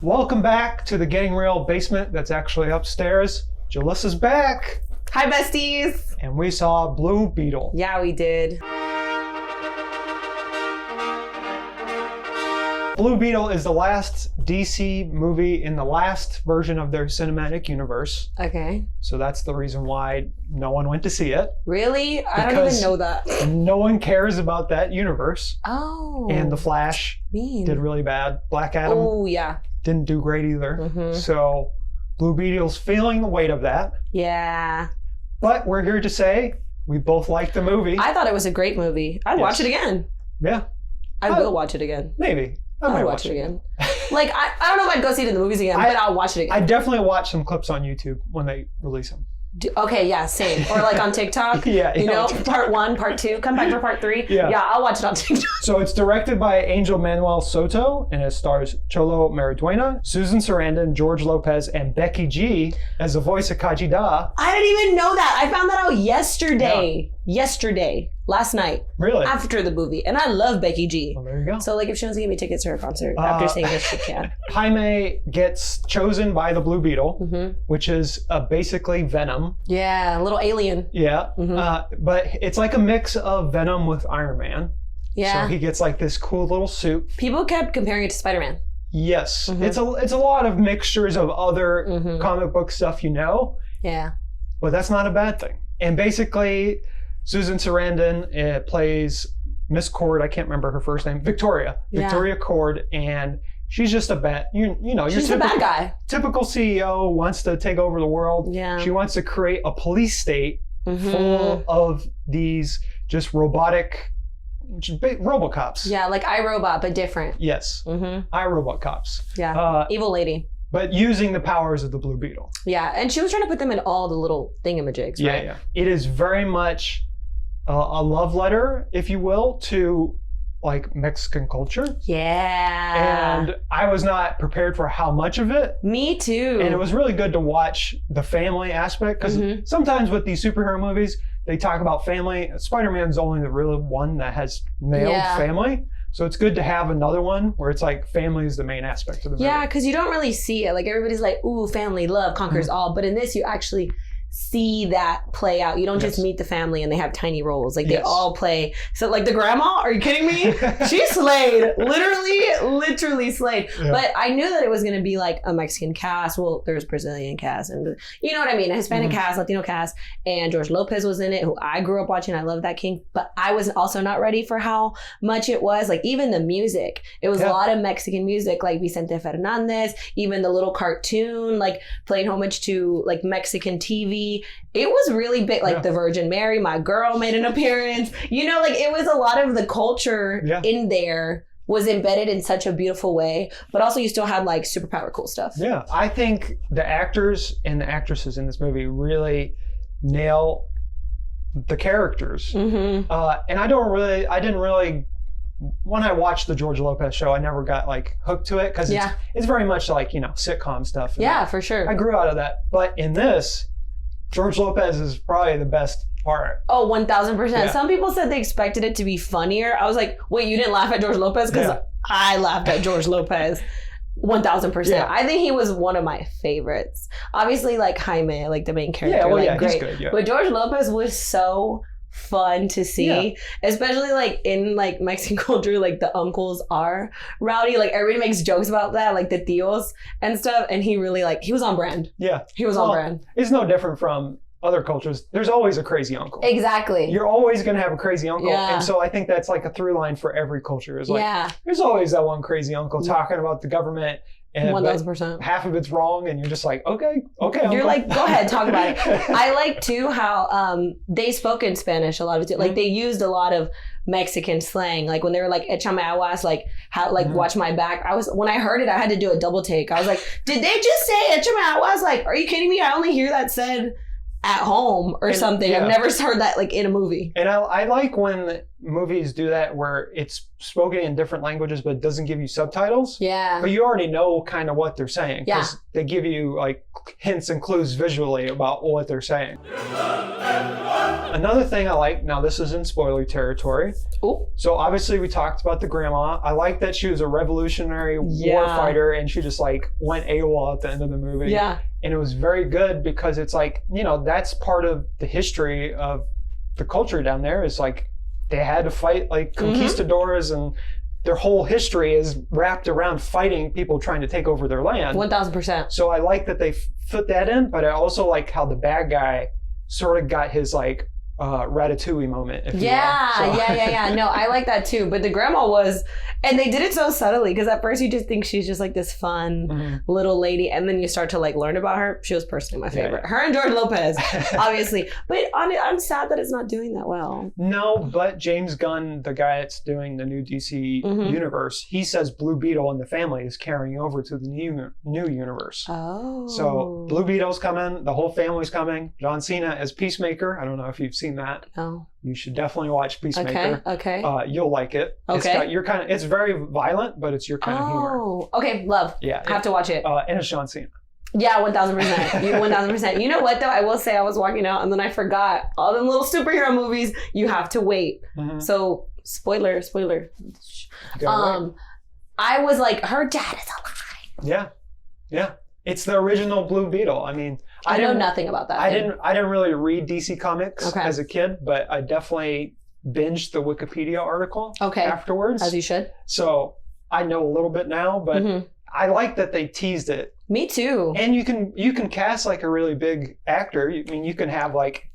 Welcome back to the Getting Real basement that's actually upstairs. Jalissa's back. Hi, besties. And we saw Blue Beetle. Yeah, we did. Blue Beetle is the last DC movie in the last version of their cinematic universe. Okay. So that's the reason why no one went to see it. Really? I don't even know that. No one cares about that universe. Oh. And The Flash did really bad. Black Adam didn't do great either. Mm-hmm. So Blue Beetle's feeling the weight of that. Yeah. But we're here to say we both liked the movie. I thought it was a great movie. I'd watch it again. Yeah. I will watch it again. Maybe. I might watch it again. Like, I don't know if I'd go see it in the movies again, but I'll watch it again. I definitely watch some clips on YouTube when they release them. Okay, yeah, same. Or like on TikTok. You know, part 1, part 2. Come back for part 3. Yeah, I'll watch it on TikTok. So it's directed by Angel Manuel Soto, and it stars Cholo Mariduena, Susan Sarandon, George Lopez, and Becky G as the voice of Kajida. I didn't even know that. I found that out yesterday. Last night. Really? After the movie. And I love Becky G. Well, there you go. So like if she wants to give me tickets to her concert after seeing this, she can. Jaime gets chosen by the Blue Beetle, which is basically Venom. Yeah, a little alien. Yeah. But it's like a mix of Venom with Iron Man. Yeah. So he gets like this cool little suit. People kept comparing it to Spider-Man. Yes. It's a lot of mixtures of other comic book stuff you know. Yeah. But that's not a bad thing. And basically, Susan Sarandon plays Miss Cord. I can't remember her first name. Victoria Cord, and she's just a bad. She's a bad guy. Typical CEO wants to take over the world. Yeah. She wants to create a police state full of these just robotic RoboCops. Yeah, like iRobot, but different. Yes. iRobot cops. Yeah. Evil lady. But using the powers of the Blue Beetle. Yeah, and she was trying to put them in all the little thingamajigs, right? Yeah. It is very much a love letter, if you will, to like Mexican culture. Yeah. And I was not prepared for how much of it. Me too. And it was really good to watch the family aspect, because sometimes with these superhero movies, they talk about family. Spider-Man's only the real one that has nailed family. So it's good to have another one where it's like family is the main aspect of the movie. Yeah, because you don't really see it. Like everybody's like, ooh, family, love conquers all. But in this, you actually see that play out. You don't just meet the family and they have tiny roles. Like they all play. So like the grandma, are you kidding me? She slayed. Literally slayed. Yeah. But I knew that it was going to be like a Mexican cast. Well, there's Brazilian cast and you know what I mean? A Hispanic cast, Latino cast. And George Lopez was in it, who I grew up watching. I love that king. But I was also not ready for how much it was. Like even the music. It was a lot of Mexican music, like Vicente Fernandez, even the little cartoon, like playing homage to like Mexican TV. It was really big, like the Virgin Mary, My Girl made an appearance. You know, like it was a lot of the culture in there was embedded in such a beautiful way, but also you still had like superpower cool stuff. Yeah, I think the actors and the actresses in this movie really nail the characters. And I didn't really, when I watched the George Lopez show, I never got like hooked to it because it's very much like, sitcom stuff. Yeah, for sure. I grew out of that. But in this, George Lopez is probably the best part. Oh, 1,000%. Yeah. Some people said they expected it to be funnier. I was like, wait, you didn't laugh at George Lopez? Because I laughed at George Lopez 1,000%. Yeah. I think he was one of my favorites. Obviously, like Jaime, like the main character, great. He's good, But George Lopez was so fun to see, especially like in like Mexican culture, like the uncles are rowdy, like everybody makes jokes about that, like the tios and stuff, and he really he was on brand. He was on brand. It's no different from other cultures. There's always a crazy uncle. Exactly. You're always going to have a crazy uncle. And so I think that's like a through line for every culture is like there's always that one crazy uncle talking about the government. And 1,000%. Half of it's wrong, and you're just like, okay. You're like, go ahead, talk about it. I like too how they spoke in Spanish a lot of it. Like they used a lot of Mexican slang. Like when they were like, "Échame aguas," like how, like watch my back. When I heard it, I had to do a double take. I was like, did they just say "Échame aguas"? Like, are you kidding me? I only hear that said at home or something. I've never heard that like in a movie. And I like when movies do that where it's spoken in different languages but it doesn't give you subtitles. Yeah. But you already know kind of what they're saying. Yeah. Because they give you like hints and clues visually about what they're saying. Another thing I like, now this is in spoiler territory. Ooh. So obviously we talked about the grandma. I like that she was a revolutionary war fighter and she just like went AWOL at the end of the movie. Yeah. And it was very good because it's like, you know, that's part of the history of the culture down there is like they had to fight like conquistadors and their whole history is wrapped around fighting people trying to take over their land. 1000%. So I like that they put that in, but I also like how the bad guy sort of got his like Ratatouille moment. If you will. So. Yeah. No, I like that too. But the grandma was, and they did it so subtly because at first you just think she's just like this fun little lady, and then you start to like learn about her. She was personally my favorite. Her and George Lopez, obviously. But I'm sad that it's not doing that well. No, but James Gunn, the guy that's doing the new DC universe, he says Blue Beetle and the family is carrying over to the new universe. Oh. So Blue Beetle's coming. The whole family's coming. John Cena as Peacemaker. I don't know if you've seen that. No. You should definitely watch Peacemaker. Okay. You'll like it. Okay. It's very violent, but it's your kind of humor. Oh, okay. Love. Yeah. I have to watch it. And it's John Cena. Yeah, 1000%. 1000%. You know what though? I will say I was walking out and then I forgot all them little superhero movies. You have to wait. So spoiler. I was like, her dad is alive. Yeah. It's the original Blue Beetle. I mean, I know nothing about that. I didn't really read DC Comics as a kid, but I definitely binged the Wikipedia article afterwards. As you should. So I know a little bit now, but I like that they teased it. Me too. And you can cast like a really big actor. I mean, you can have like,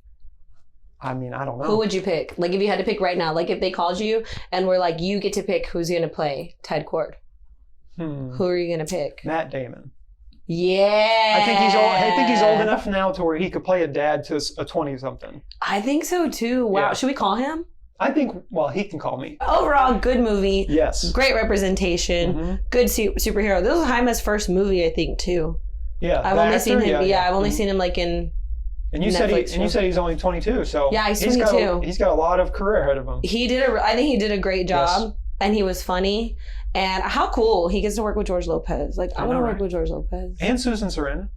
I don't know. Who would you pick? Like if you had to pick right now, like if they called you and were like, you get to pick who's going to play Ted Kord. Who are you going to pick? Matt Damon. Yeah. I think he's old enough now to where he could play a dad to a 20-something. I think so too. Wow. Yeah. Should we call him? I think, well, he can call me. Overall, good movie. Yes. Great representation. Good superhero. This was Jaime's first movie, I think, too. Yeah. I've only seen him. Yeah, I've only seen him like in. And you said he's only 22, so yeah, he's 22. He's got a lot of career ahead of him. I think he did a great job, and he was funny. And how cool he gets to work with George Lopez. Like I want to work with George Lopez and Susan Sarandon.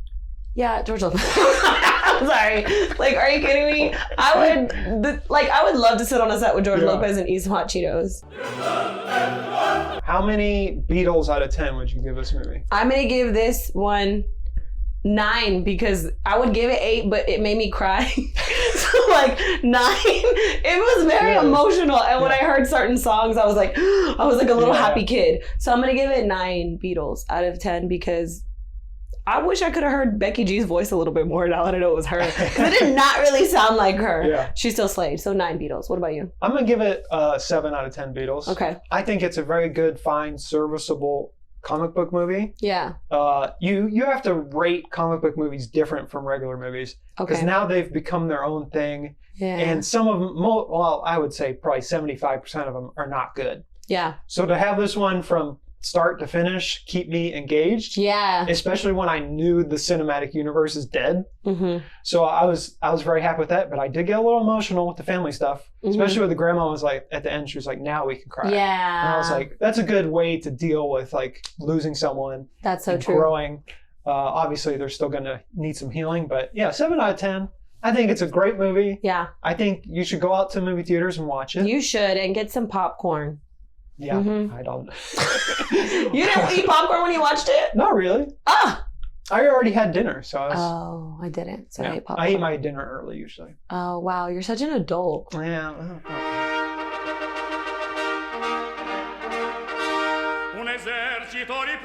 Yeah, George Lopez. I'm sorry. Like, are you kidding me? I would love to sit on a set with George Lopez and eat some hot Cheetos. How many Beatles out of 10 would you give this movie? I'm gonna give this one 9 because I would give it 8, but it made me cry. So like 9, it was very emotional. And when I heard certain songs, I was like a little happy kid. So I'm gonna give it 9 Beatles out of 10 because I wish I could have heard Becky G's voice a little bit more now that I know it was her. Because it did not really sound like her. Yeah. She still slayed. So 9 Beatles. What about you? I'm gonna give it 7 out of 10 Beatles. Okay. I think it's a very good, fine, serviceable comic book movie. Yeah. You have to rate comic book movies different from regular movies because now they've become their own thing. Yeah. And some of them, I would say probably 75% of them are not good. Yeah. So to have this one from start to finish keep me engaged. Yeah. Especially when I knew the cinematic universe is dead. Mm-hmm. So I was very happy with that, but I did get a little emotional with the family stuff. Especially with the grandma was like, at the end, she was like, now we can cry. Yeah. And I was like, that's a good way to deal with like losing someone. That's so true. Growing. Obviously, they're still going to need some healing, but yeah, 7 out of 10. I think it's a great movie. Yeah. I think you should go out to movie theaters and watch it. You should, and get some popcorn. Yeah, I don't. You didn't eat popcorn when you watched it? Not really. Ah! I already had dinner, so I was... Oh, I didn't. So I ate popcorn. I eat my dinner early, usually. Oh, wow. You're such an adult. Yeah. Un esercito di